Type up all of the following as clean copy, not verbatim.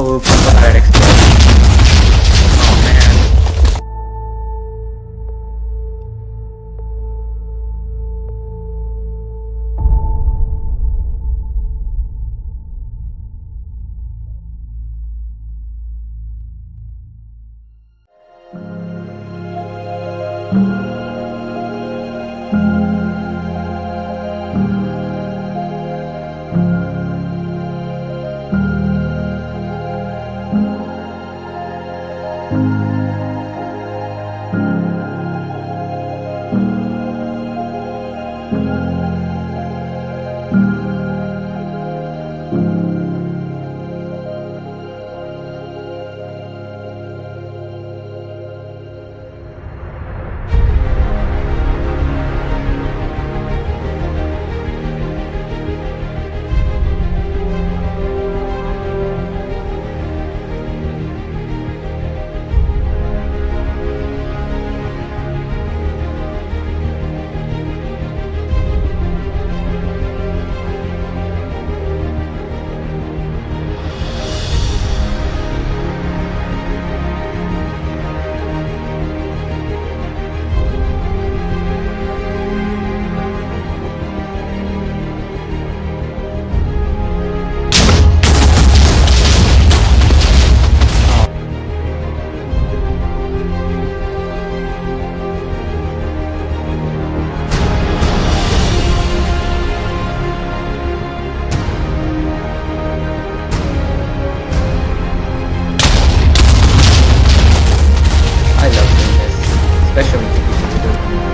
will provide explosion. Oh man. I love doing this, especially to people who don't know.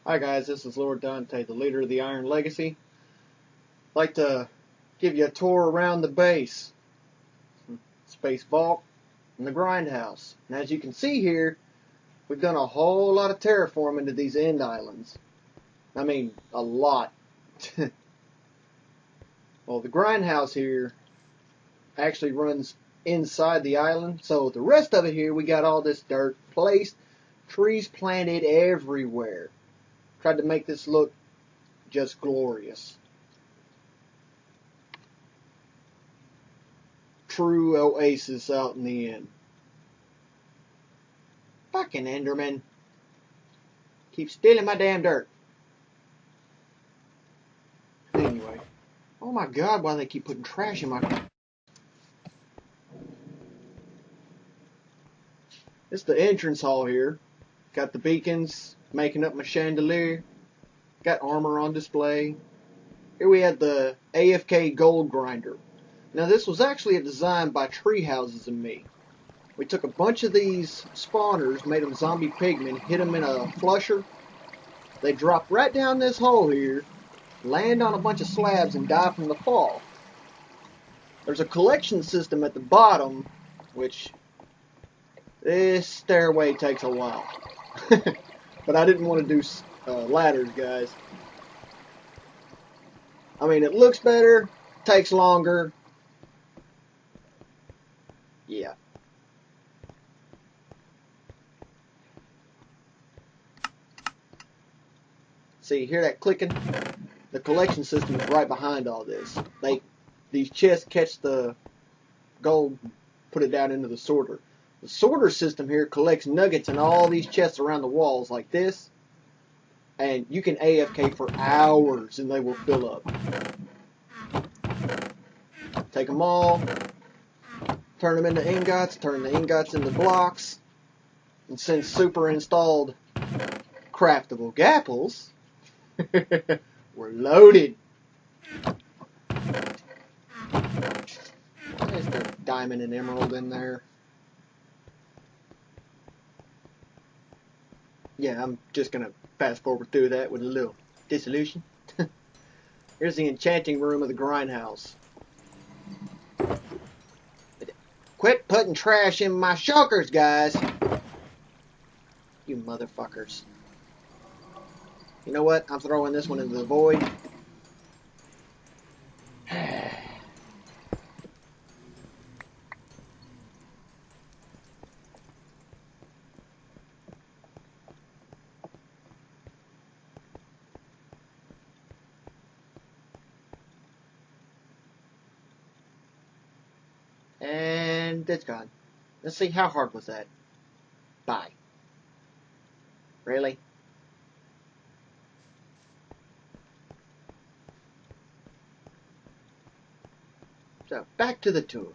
Hi guys, this is Lord Dante, the leader of the Iron Legacy. I'd like to give you a tour around the base, Space Vault, and the Grindhouse. And as you can see here, we've done a whole lot of terraforming to these end islands. I mean, a lot. Well, the grindhouse here actually runs inside the island. So the rest of it here, we got all this dirt placed, trees planted everywhere. Tried to make this look just glorious. True oasis out in the end. Fucking Enderman. Keep stealing my damn dirt. Anyway. Oh my god, why do they keep putting trash in my... It's the entrance hall here. Got the beacons making up my chandelier. Got armor on display. Here we had the AFK gold grinder. Now this was actually a design by Treehouses and me. We took a bunch of these spawners, made them zombie pigmen, hit them in a flusher. They drop right down this hole here, land on a bunch of slabs and die from the fall. There's a collection system at the bottom, which this stairway takes a while. But I didn't want to do ladders, guys. I mean, it looks better, takes longer. Yeah. See, hear that clicking? The collection system is right behind all this. These chests catch the gold, put it down into the sorter. The sorter system here collects nuggets in all these chests around the walls like this. And you can AFK for hours and they will fill up. Take them all, turn them into ingots, turn the ingots into blocks. And since Super installed craftable gapples, we're loaded. There's the diamond and emerald in there. Yeah, I'm just going to fast forward through that with a little dissolution. Here's the enchanting room of the grindhouse. Quit putting trash in my shulkers, guys. You motherfuckers. You know what? I'm throwing this one into the void. And it's gone. Let's see, how hard was that? Bye. Really? So, back to the tour.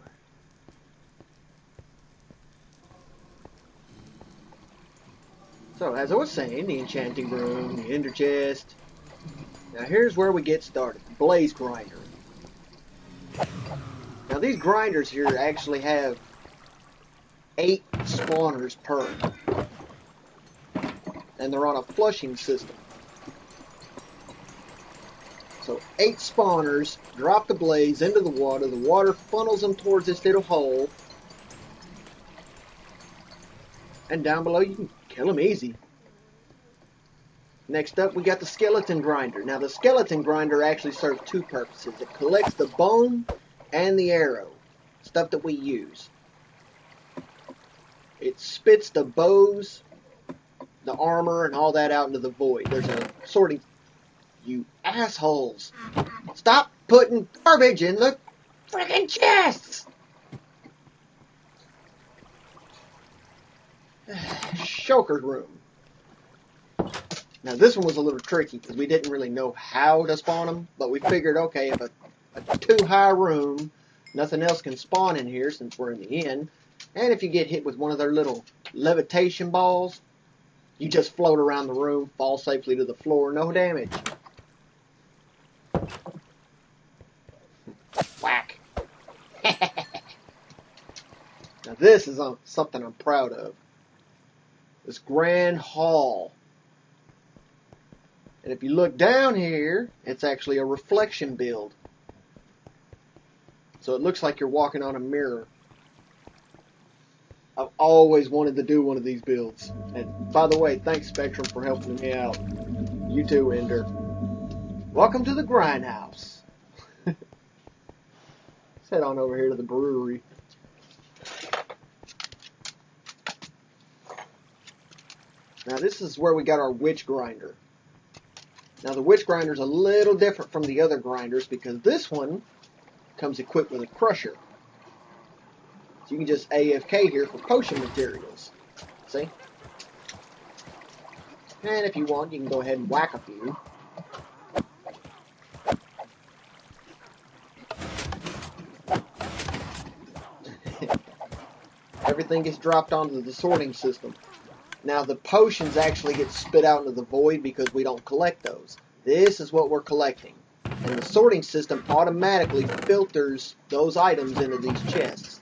So, as I was saying, the enchanting room, the ender chest. Now, here's where we get started. Blaze grinder. Now, these grinders here actually have 8 spawners per. And they're on a flushing system. So 8 spawners drop the blaze into the water funnels them towards this little hole, and down below you can kill them easy. Next up we got the skeleton grinder. Now the skeleton grinder actually serves 2 purposes. It collects the bone and the arrow, stuff that we use. It spits the bows, the armor, and all that out into the void. There's a sorting... You assholes! Stop putting garbage in the friggin' chests! Shulker room. Now this one was a little tricky because we didn't really know how to spawn them, but we figured, okay, if a too high room, nothing else can spawn in here since we're in the inn, and if you get hit with one of their little levitation balls, you just float around the room, fall safely to the floor, no damage. Whack. Now this is something I'm proud of. This grand hall. And if you look down here, it's actually a reflection build. So it looks like you're walking on a mirror. I've always wanted to do one of these builds. And by the way, thanks Spectrum for helping me out. You too, Ender. Welcome to the grindhouse. Let's head on over here to the brewery. Now this is where we got our witch grinder. Now the witch grinder is a little different from the other grinders because this one comes equipped with a crusher. So you can just AFK here for potion materials. See? And if you want, you can go ahead and whack a few. Everything gets dropped onto the sorting system. Now the potions actually get spit out into the void because we don't collect those. This is what we're collecting. And the sorting system automatically filters those items into these chests.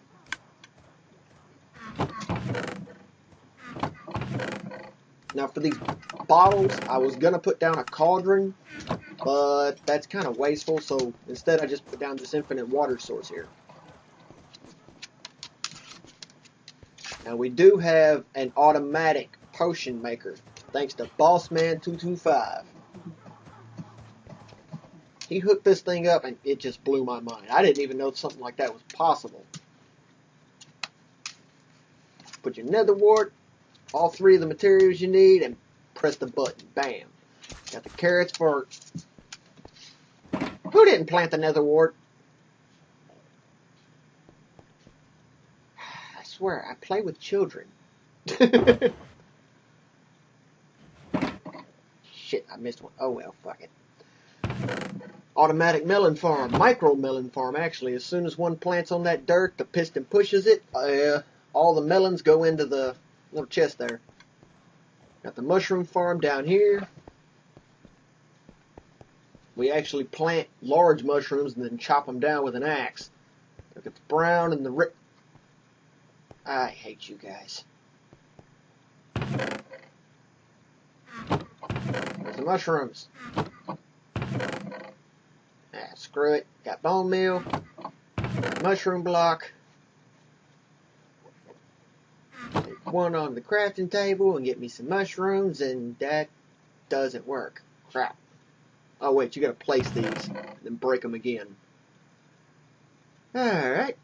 Now for these bottles, I was going to put down a cauldron, but that's kind of wasteful, so instead I just put down this infinite water source here. Now we do have an automatic potion maker, thanks to Bossman225. He hooked this thing up and it just blew my mind. I didn't even know something like that was possible. Put your nether wart, all 3 of the materials you need, and press the button. Bam. Got the carrots for... Who didn't plant the nether wart? I swear, I play with children. Shit, I missed one. Oh well, fuck it. Automatic melon farm. Micro melon farm, actually. As soon as one plants on that dirt, the piston pushes it. All the melons go into the little chest there. Got the mushroom farm down here. We actually plant large mushrooms and then chop them down with an axe. Look at the brown and the red. I hate you guys. There's the mushrooms. Screw it. Got bone meal. Mushroom block. Take one on the crafting table and get me some mushrooms, and that doesn't work. Crap. Oh wait, you gotta place these, then break them again. Alright.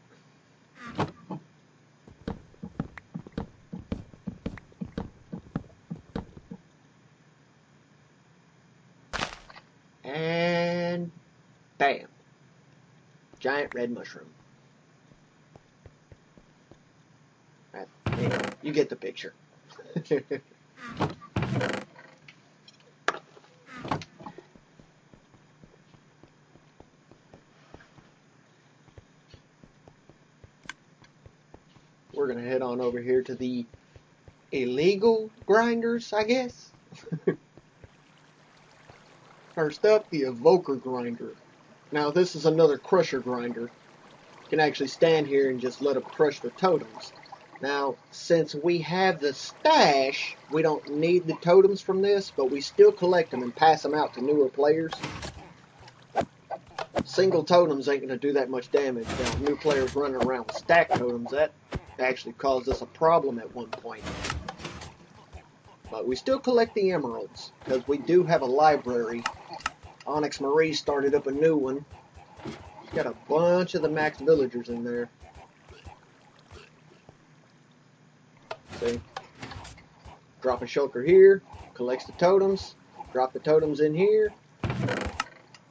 And bam. Giant red mushroom. Anyway, you get the picture. We're going to head on over here to the illegal grinders, I guess. First up, the evoker grinder. Now this is another crusher grinder. You can actually stand here and just let them crush the totems. Now, since we have the stash, we don't need the totems from this, but we still collect them and pass them out to newer players. Single totems ain't going to do that much damage. Now, new players running around with stack totems, that actually caused us a problem at one point. But we still collect the emeralds, because we do have a library. Onyx Marie started up a new one. It's got a bunch of the max villagers in there. See? Drop a shulker here, collects the totems, drop the totems in here,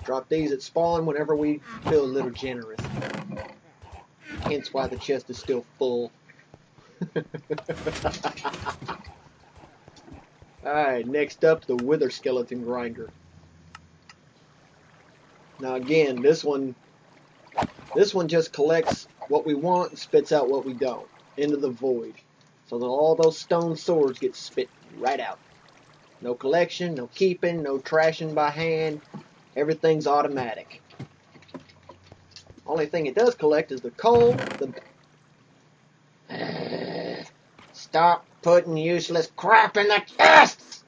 drop these at spawn whenever we feel a little generous. Hence why the chest is still full. Alright, next up, the Wither Skeleton Grinder. Now again, this one just collects what we want and spits out what we don't into the void. So that all those stone swords get spit right out. No collection, no keeping, no trashing by hand. Everything's automatic. Only thing it does collect is the coal. Stop putting useless crap in the chests!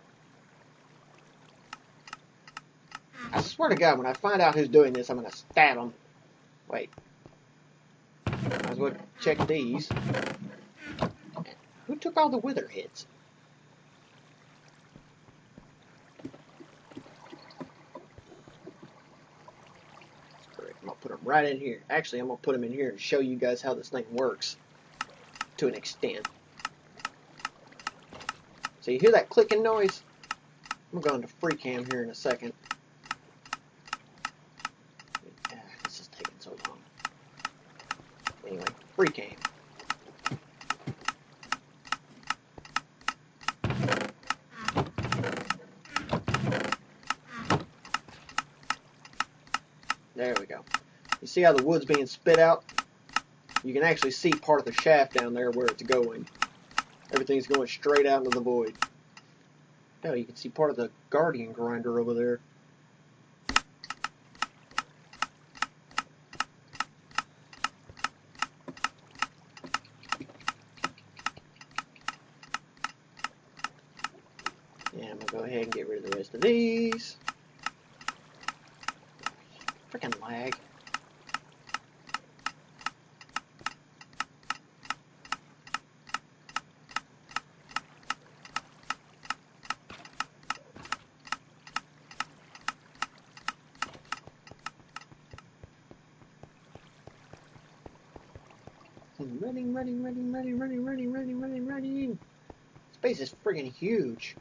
I swear to God, when I find out who's doing this, I'm going to stab him. Wait. Might as well check these. Who took all the wither hits? Great. I'm going to put them right in here. Actually, I'm going to put them in here and show you guys how this thing works to an extent. So you hear that clicking noise? I'm going to free cam here in a second. This is taking so long. Anyway, free cam. There we go. You see how the wood's being spit out? You can actually see part of the shaft down there where it's going. Everything's going straight out into the void. Now you can see part of the Guardian grinder over there. Yeah, I'm going to go ahead and get rid of the rest of these. Freaking lag. Running. Space is friggin' huge.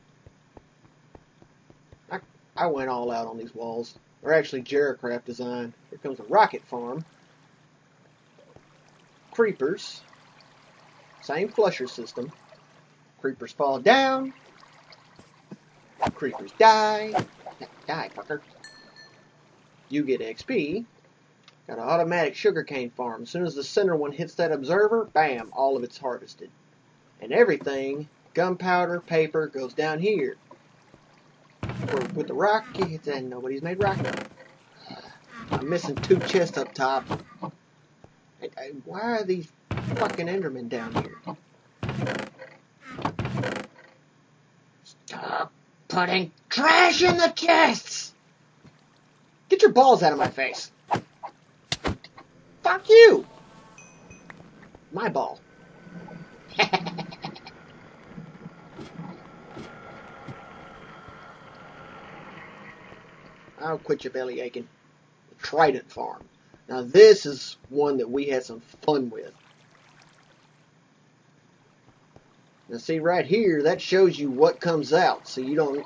I went all out on these walls. They're actually Jaracraft design. Here comes a rocket farm. Creepers. Same flusher system. Creepers fall down. Creepers die. Die, fucker. You get XP. Got an automatic sugarcane farm. As soon as the center one hits that observer, bam, all of it's harvested. And everything, gunpowder, paper, goes down here. With the rockets, and nobody's made rocket. I'm missing 2 chests up top. Why are these fucking Endermen down here? Stop putting trash in the chests! Get your balls out of my face. Fuck you! My ball. I'll quit your belly aching. The Trident Farm. Now this is one that we had some fun with. Now see right here, that shows you what comes out, so you don't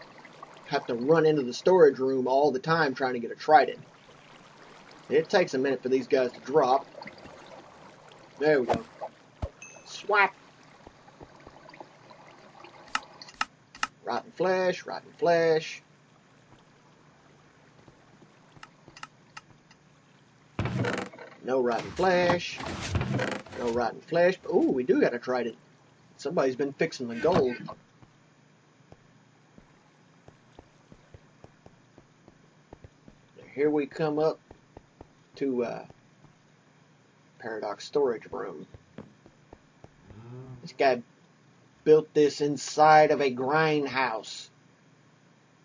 have to run into the storage room all the time trying to get a Trident. It takes a minute for these guys to drop. There we go. Swap. Rotten flesh, rotten flesh. No rotten flesh. No rotten flesh. Ooh, we do got a Trident. Somebody's been fixing the gold. Here we come up to Paradox storage room. This guy built this inside of a grind house.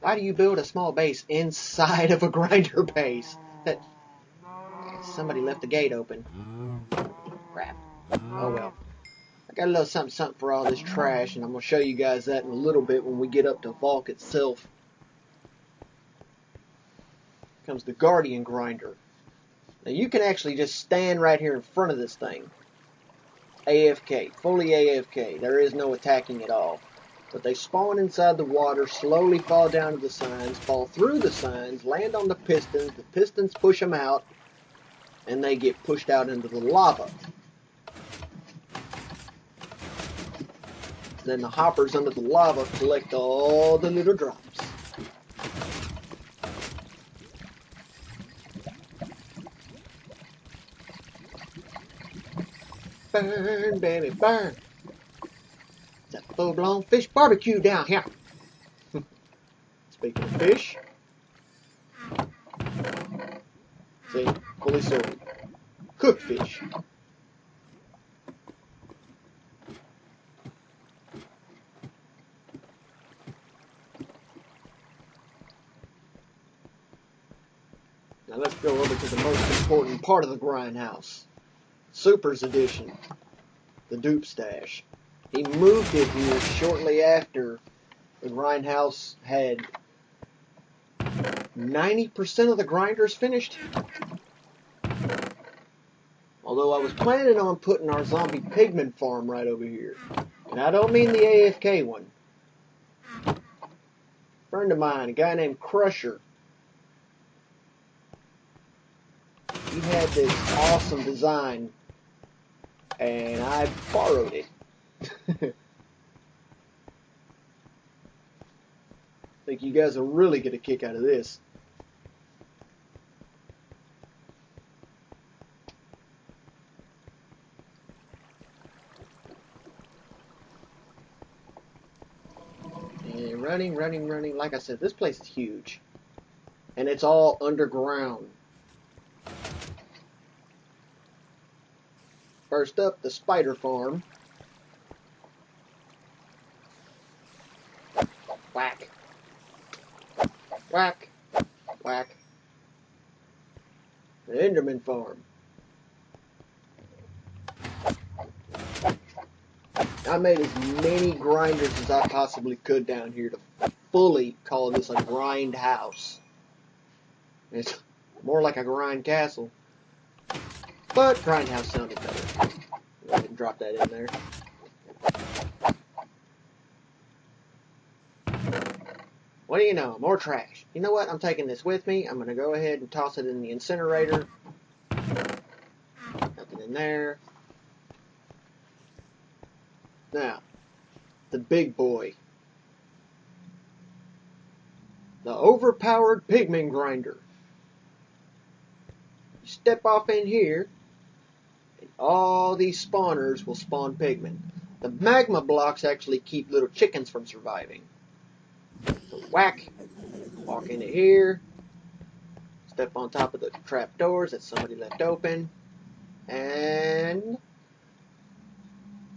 Why do you build a small base inside of a grinder base? That somebody left the gate open. Crap. Oh well. I got a little something for all this trash, and I'm going to show you guys that in a little bit when we get up to Valk itself. Comes the Guardian grinder. Now you can actually just stand right here in front of this thing. AFK. Fully AFK. There is no attacking at all. But they spawn inside the water, slowly fall down to the signs, fall through the signs, land on the pistons push them out, and they get pushed out into the lava. Then the hoppers under the lava collect all the little drops. Burn, baby, burn. It's a full-blown fish barbecue down here. Speaking of fish, see, fully sorted. Cooked fish. Now let's go over to the most important part of the grindhouse. Supers edition. The dupe stash. He moved it here shortly after the grindhouse had 90% of the grinders finished. Although I was planning on putting our zombie pigman farm right over here. And I don't mean the AFK one. A friend of mine, a guy named Crusher, he had this awesome design, and I borrowed it. I think you guys will really get a kick out of this. And running. Like I said, this place is huge. And it's all underground. First up, the spider farm. Whack. Whack. Whack. The Enderman farm. I made as many grinders as I possibly could down here to fully call this a grind house. It's more like a grind castle. But grind house sounded better. Go ahead and drop that in there. What do you know? More trash. You know what? I'm taking this with me. I'm going to go ahead and toss it in the incinerator. Nothing in there. Now, the big boy. The overpowered pigman grinder. You step off in here, and all these spawners will spawn pigmen. The magma blocks actually keep little chickens from surviving. So whack, walk into here, step on top of the trap doors that somebody left open, and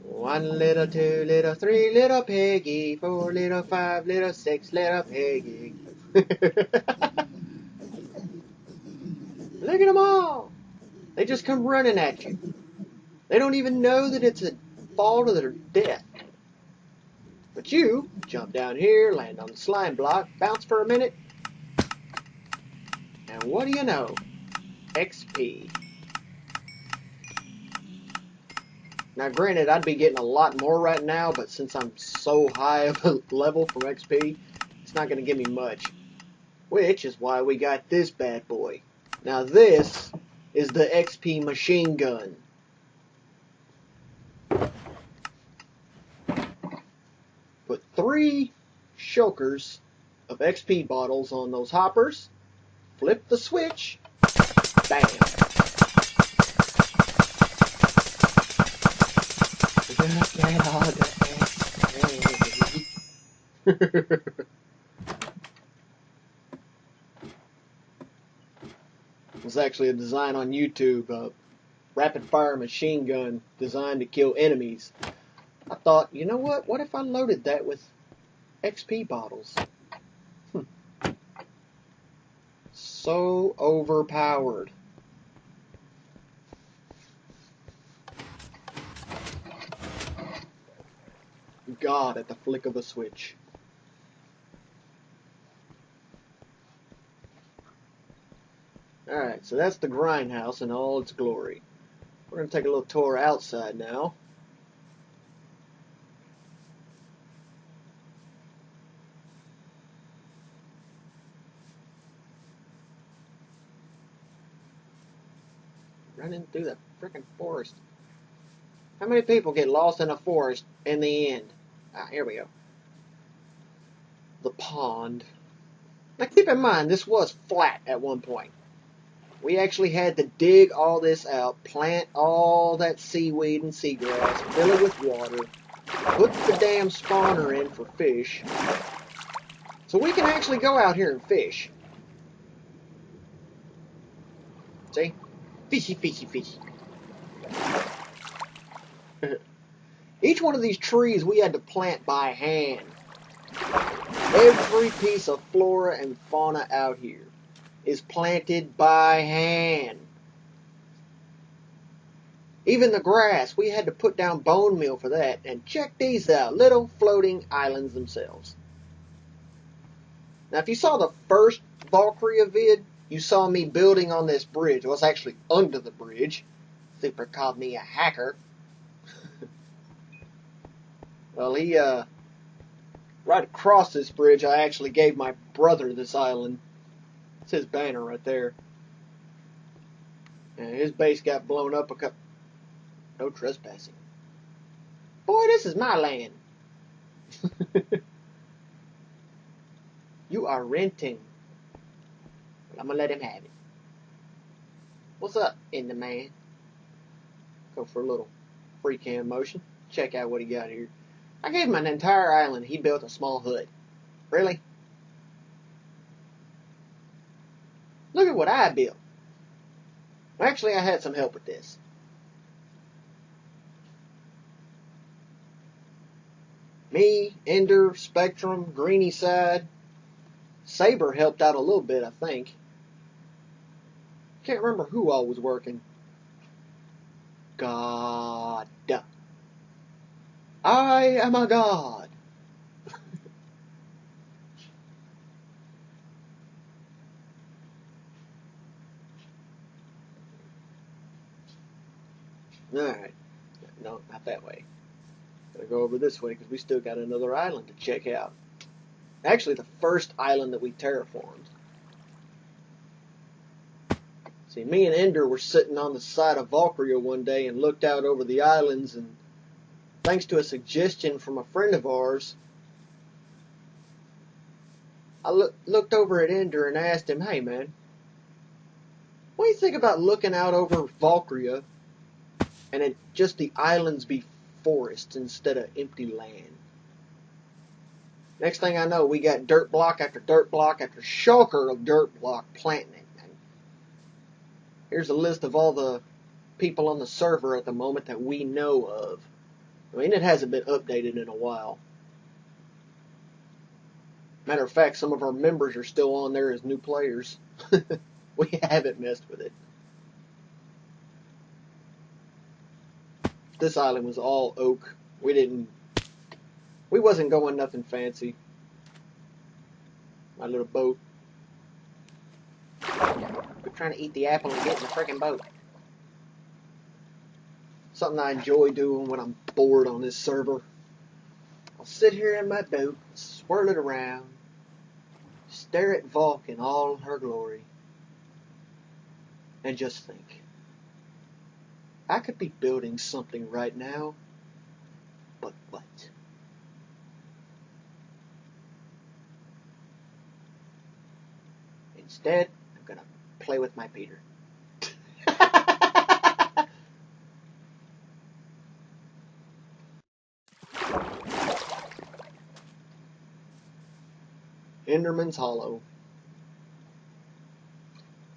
1 little, 2 little, 3 little piggy, 4 little, 5 little, 6 little piggy. Look at them all. They just come running at you. They don't even know that it's a fall to their death. But you jump down here, land on the slime block, bounce for a minute, and what do you know? XP. Now granted, I'd be getting a lot more right now, but since I'm so high of a level from XP, it's not going to give me much. Which is why we got this bad boy. Now this is the XP machine gun. Put 3 shulkers of XP bottles on those hoppers, flip the switch, bam. Look at all the XP. It was actually a design on YouTube, a rapid fire machine gun designed to kill enemies. I thought, you know what? What if I loaded that with XP bottles? So overpowered. God at the flick of a switch. Alright, so that's the grindhouse in all its glory. We're going to take a little tour outside now. Running through the frickin' forest. How many people get lost in a forest in the end? Ah, here we go. The pond. Now keep in mind, this was flat at one point. We actually had to dig all this out, plant all that seaweed and seagrass, fill it with water, put the damn spawner in for fish, so we can actually go out here and fish. See? Fishy, fishy, fishy. Each one of these trees we had to plant by hand. Every piece of flora and fauna out here is planted by hand. Even the grass, we had to put down bone meal for that. And check these out, little floating islands themselves. Now if you saw the first Valkyria vid, you saw me building on this bridge. Well, it's actually under the bridge. Super called me a hacker. Well, right across this bridge, I actually gave my brother this island. It's his banner right there. And his base got blown up no trespassing. Boy, this is my land. You are renting. But I'm gonna let him have it. What's up, Enderman? Go for a little free cam motion. Check out what he got here. I gave him an entire island. He built a small hut. Really? Look at what I built. Actually, I had some help with this. Me, Ender, Spectrum, Greeny Side. Saber helped out a little bit, I think. Can't remember who all was working. God. I am a god. Alright. No, not that way. Gotta go over this way because we still got another island to check out. Actually, the first island that we terraformed. See, me and Ender were sitting on the side of Valkyria one day and looked out over the islands, and thanks to a suggestion from a friend of ours, I looked over at Ender and asked him, hey man, what do you think about looking out over Valkyria and it just the islands be forests instead of empty land? Next thing I know, we got dirt block after shulker of dirt block planting it. And here's a list of all the people on the server at the moment that we know of. I mean, it hasn't been updated in a while. Matter of fact, some of our members are still on there as new players. We haven't messed with it. This island was all oak. We wasn't going nothing fancy. My little boat. We're trying to eat the apple and get in the freaking boat. Something I enjoy doing when I'm bored on this server. I'll sit here in my boat, swirl it around, stare at Valk in all her glory, and just think. I could be building something right now, but what? Instead, I'm gonna play with my Peter. Enderman's Hollow.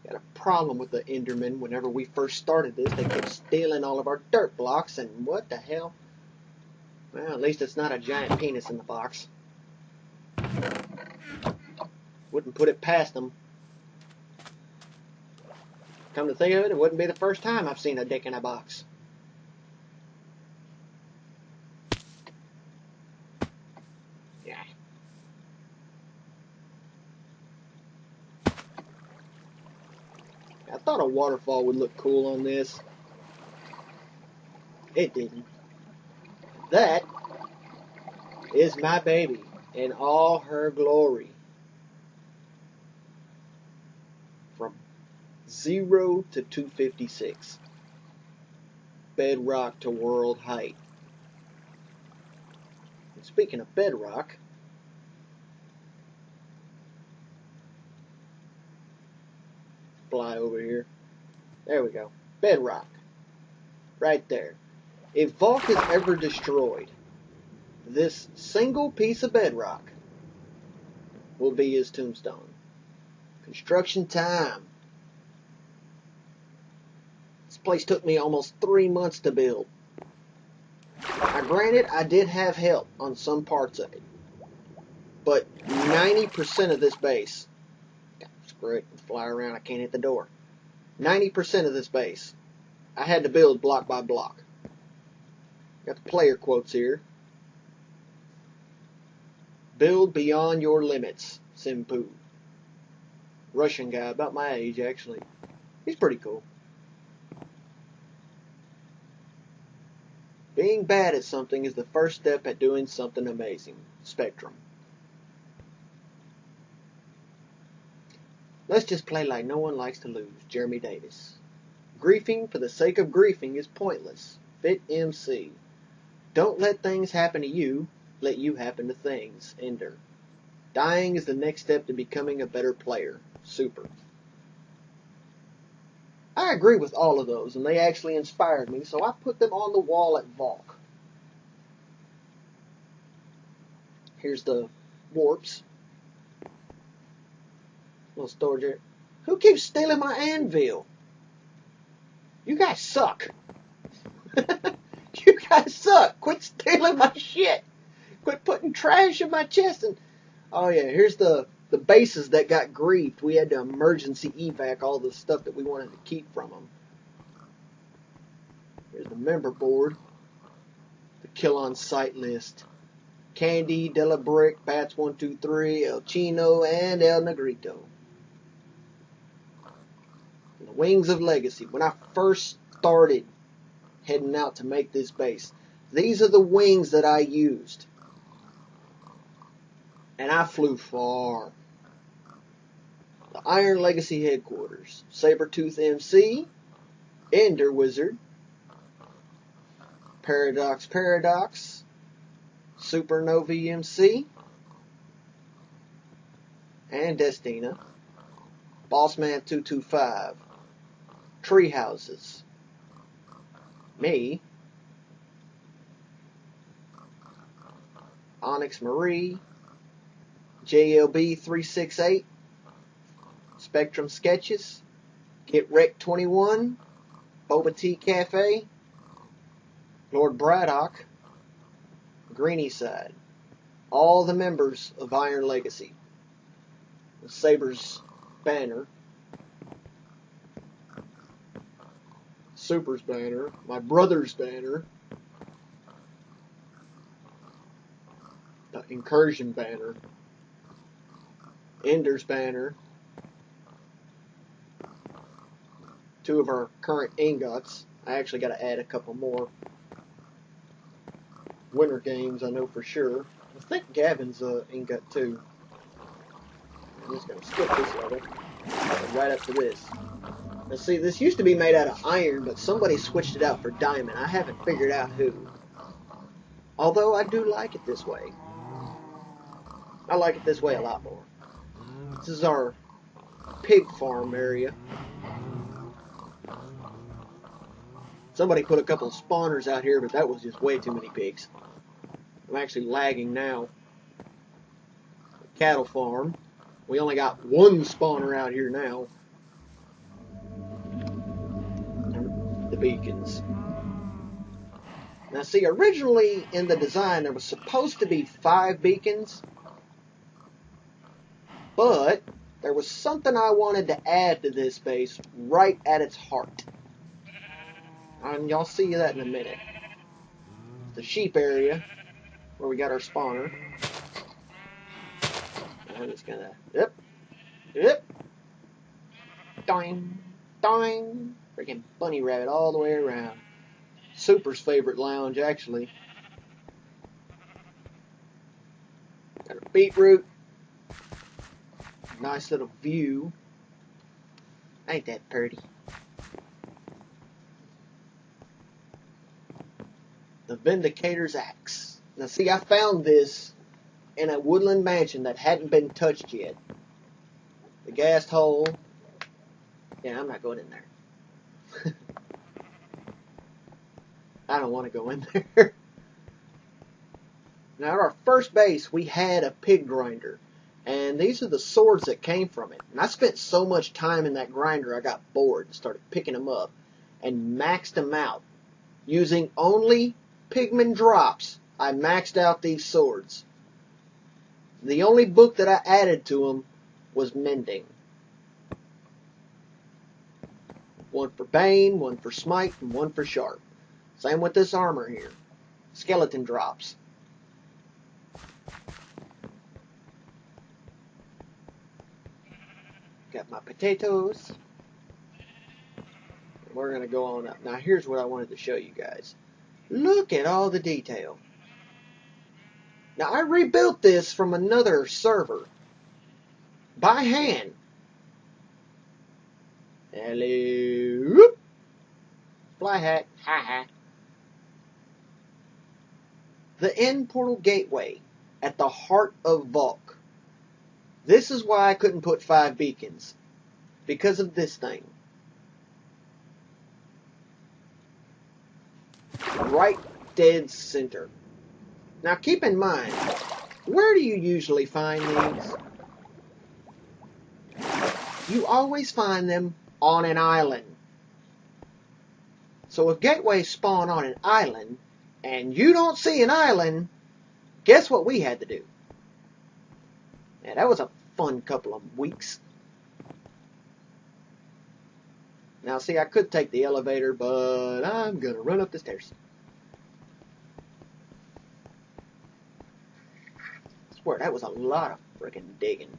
Got a problem with the Endermen. Whenever we first started this, they kept stealing all of our dirt blocks, and what the hell? Well, at least it's not a giant penis in the box. Wouldn't put it past them. Come to think of it, it wouldn't be the first time I've seen a dick in a box. Yeah. I thought a waterfall would look cool on this. It didn't. That is my baby in all her glory. From 0 to 256. Bedrock to world height. And speaking of bedrock, fly over here. There we go. Bedrock. Right there. If Valk is ever destroyed, this single piece of bedrock will be his tombstone. Construction time. This place took me almost 3 months to build. Now granted, I did have help on some parts of it. But 90% of this base, screw it, fly around, I can't hit the door. 90% of this base, I had to build block by block. Got the player quotes here. Build beyond your limits, Simpu. Russian guy, about my age actually. He's pretty cool. Being bad at something is the first step at doing something amazing. Spectrum. Let's just play like no one likes to lose. Jeremy Davis. Griefing for the sake of griefing is pointless. Fit MC. Don't let things happen to you. Let you happen to things. Ender. Dying is the next step to becoming a better player. Super. I agree with all of those, and they actually inspired me, so I put them on the wall at Valk. Here's the warps. Little storage area. Who keeps stealing my anvil? You guys suck. You guys suck. Quit stealing my shit. Quit putting trash in my chest. And oh yeah, here's the bases that got griefed. We had to emergency evac all the stuff that we wanted to keep from them. Here's the member board. The kill on sight list. Candy, Della Brick, Bats 123, El Chino, and El Negrito. And the Wings of Legacy. When I first started heading out to make this base, these are the wings that I used. And I flew far. The Iron Legacy headquarters. Sabertooth MC. Ender Wizard. Paradox. Supernova MC. And Destina. Bossman 225. Tree houses. Me. Onyx Marie. JLB 368. Spectrum Sketches. Get Wrecked 21. Boba Tea Cafe. Lord Braddock. Greeny Side. All the members of Iron Legacy. The Saber's banner. Super's banner. My brother's banner. The Incursion banner. Ender's banner. Two of our current ingots. I actually got to add a couple more. Winter Games, I know for sure. I think Gavin's ingot too. I'm just going to skip this level. Right up to this. Now see, this used to be made out of iron, but somebody switched it out for diamond. I haven't figured out who. Although I do like it this way. I like it this way a lot more. This is our pig farm area. Somebody put a couple of spawners out here, but that was just way too many pigs. I'm actually lagging now. Cattle farm. We only got one spawner out here now. And the beacons. Now see, originally in the design there was supposed to be 5 beacons. But there was something I wanted to add to this base right at its heart. And y'all see that in a minute. The sheep area, where we got our spawner. I'm just gonna, yep, doing, freaking bunny rabbit all the way around. Super's favorite lounge, actually. Got a beetroot. Nice little view. Ain't that pretty? The Vindicator's Axe. Now see, I found this in a woodland mansion that hadn't been touched yet. The gas hole. Yeah, I'm not going in there. I don't want to go in there. Now at our first base, we had a pig grinder. And these are the swords that came from it. And I spent so much time in that grinder, I got bored and started picking them up. And maxed them out. Using only pigman drops, I maxed out these swords. The only book that I added to them was Mending. One for Bane, one for Smite, and one for Sharp. Same with this armor here. Skeleton drops. Got my potatoes. We're going to go on up. Now here's what I wanted to show you guys. Look at all the detail. Now, I rebuilt this from another server by hand. Hello. Fly hat. Ha ha. The end portal gateway at the heart of Vulk. This is why I couldn't put 5 beacons. Because of this thing. Right dead center. Now keep in mind, where do you usually find these? You always find them on an island. So if gateways spawn on an island, and you don't see an island, guess what we had to do? Yeah, that was a fun couple of weeks. Now see, I could take the elevator, but I'm gonna run up the stairs. I swear, that was a lot of frickin' digging.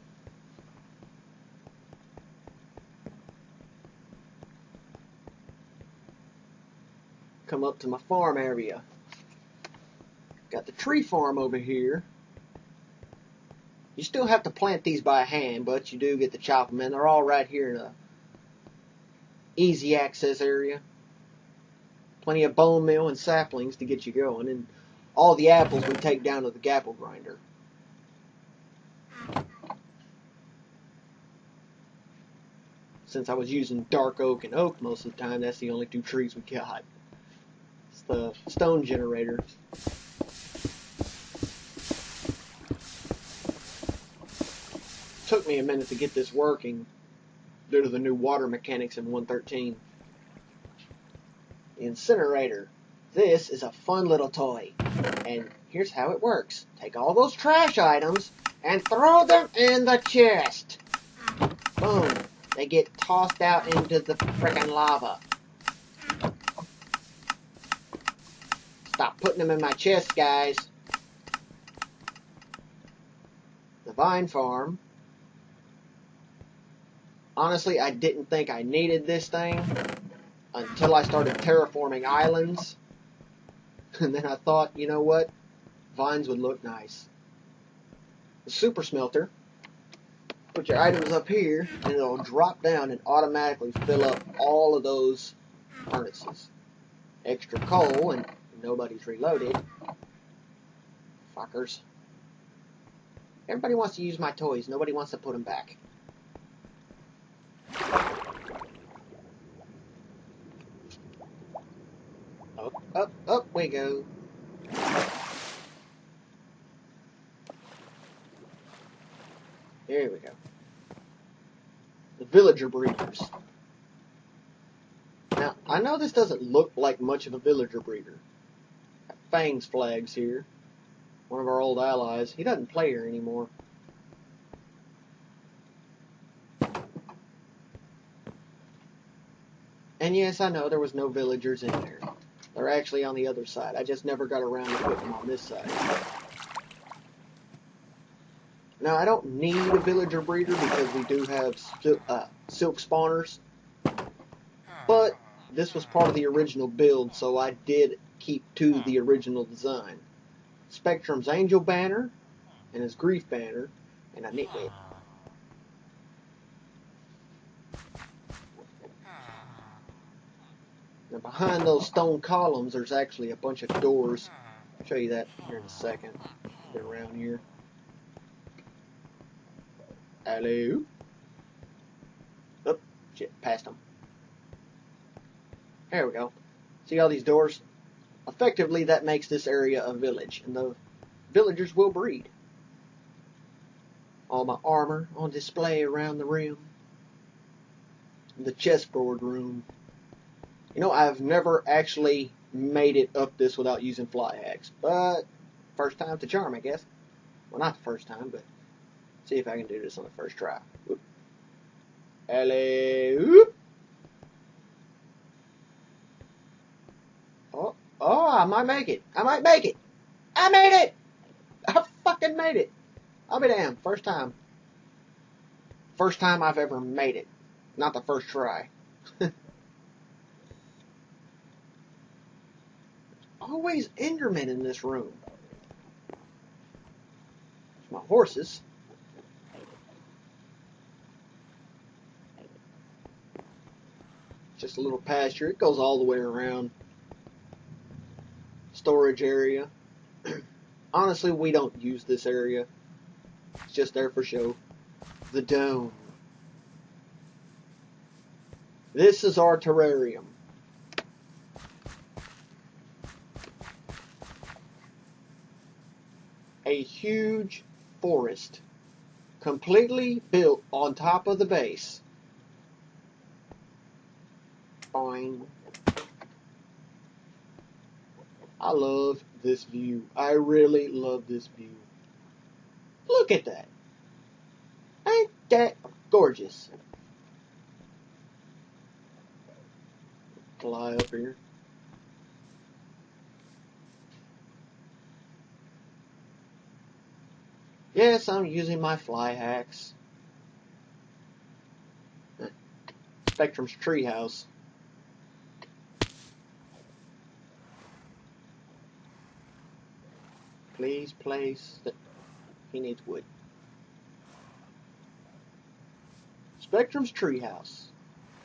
Come up to my farm area. Got the tree farm over here. You still have to plant these by hand, but you do get to chop them, and they're all right here in a easy access area. Plenty of bone meal and saplings to get you going, and all the apples we take down to the gapple grinder. Since I was using dark oak and oak most of the time, that's the only 2 trees we got. It's the stone generator. Took me a minute to get this working due to the new water mechanics in 1.13. The incinerator. This is a fun little toy. And here's how it works. Take all those trash items and throw them in the chest. Boom. They get tossed out into the frickin' lava. Stop putting them in my chest, guys. The vine farm. Honestly, I didn't think I needed this thing until I started terraforming islands. And then I thought, you know what? Vines would look nice. The super smelter. Put your items up here, and it'll drop down and automatically fill up all of those furnaces. Extra coal, and nobody's reloaded. Fuckers. Everybody wants to use my toys. Nobody wants to put them back. Up we go. There we go. The villager breeders. Now, I know this doesn't look like much of a villager breeder. Fang's flags here. One of our old allies. He doesn't play here anymore. And yes, I know there was no villagers in there. They're actually on the other side. I just never got around to putting them on this side. Now, I don't need a villager breeder because we do have silk spawners. But this was part of the original build, so I did keep to the original design. Spectrum's Angel Banner and his Grief Banner, and a Nitwit. Now behind those stone columns, there's actually a bunch of doors. I'll show you that here in a second. Get around here. Hello? Oh, shit, past them. There we go. See all these doors? Effectively, that makes this area a village, and the villagers will breed. All my armor on display around the rim. The chessboard room. You know, I've never actually made it up this without using fly hacks, but first time's the charm, I guess. Well, not the first time, but see if I can do this on the first try. Whoop. Hello. Oh, I might make it. I might make it. I made it. I fucking made it. I'll be damned. First time. First time I've ever made it. Not the first try. always Endermen in this room. My horses. Just a little pasture. It goes all the way around. Storage area. Honestly, we don't use this area. It's just there for show. The dome. This is our terrarium. A huge forest. Completely built on top of the base. Boing. I love this view. I really love this view. Look at that. Ain't that gorgeous? Fly up here. Yes, I'm using my fly hacks. Spectrum's treehouse. Please place that. He needs wood. Spectrum's treehouse.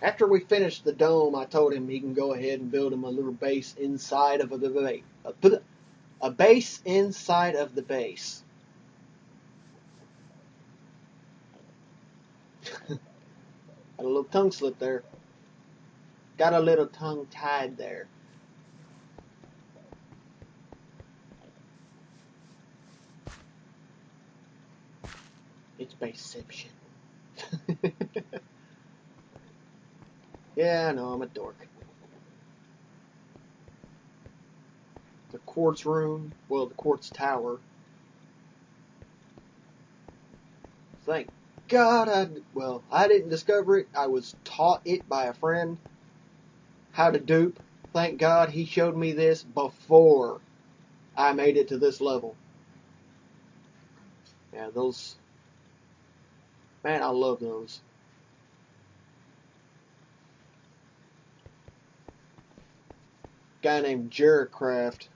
After we finished the dome, I told him he can go ahead and build him a little base inside of the base. A base inside of the base. Got a little tongue slip there. Got a little tongue tied there. It's baseception. Yeah, I know, I'm a dork. The quartz room, well, the quartz tower. Thank God I didn't discover it. I was taught it by a friend how to dupe. Thank God he showed me this before I made it to this level. Yeah, those, man, I love those. Guy named Jaracraft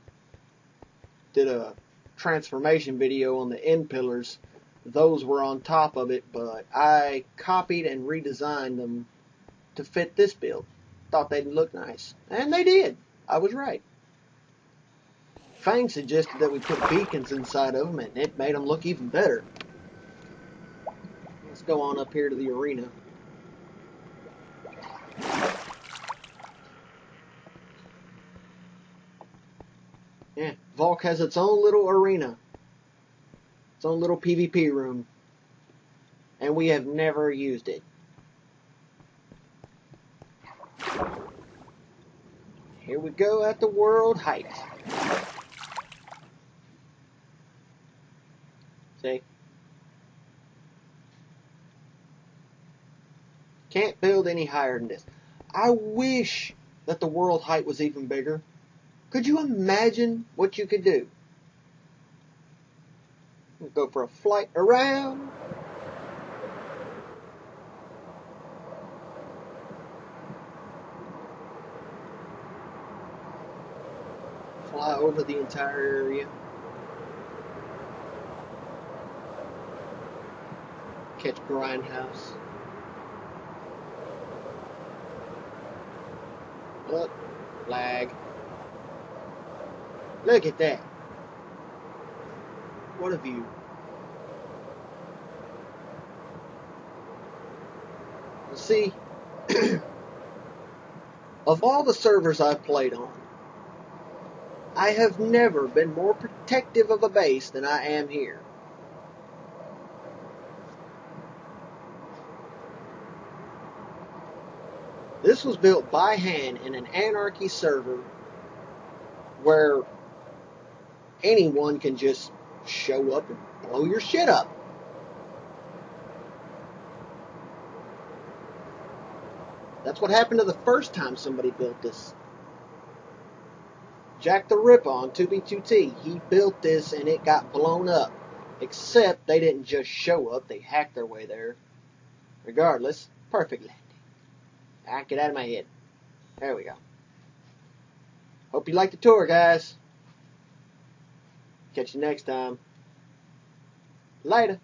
did a transformation video on the end pillars. Those were on top of it, but I copied and redesigned them to fit this build. Thought they'd look nice. And they did. I was right. Fang suggested that we put beacons inside of them, and it made them look even better. Let's go on up here to the arena. Yeah, Valk has its own little arena. Its own little PvP room. And we have never used it. Here we go at the world height. See? Can't build any higher than this. I wish that the world height was even bigger. Could you imagine what you could do? We'll go for a flight around. Fly over the entire area. Catch Grindhouse. Look, lag. Look at that. What a view. See, of all the servers I've played on, I have never been more protective of a base than I am here. This was built by hand in an Anarchy server where anyone can just show up and blow your shit up. That's what happened to the first time somebody built this. Jack the Ripper on 2B2T, he built this and it got blown up. Except they didn't just show up, they hacked their way there. Regardless, perfect landing. Ah, get out of my head. There we go. Hope you like the tour, guys. Catch you next time. Later.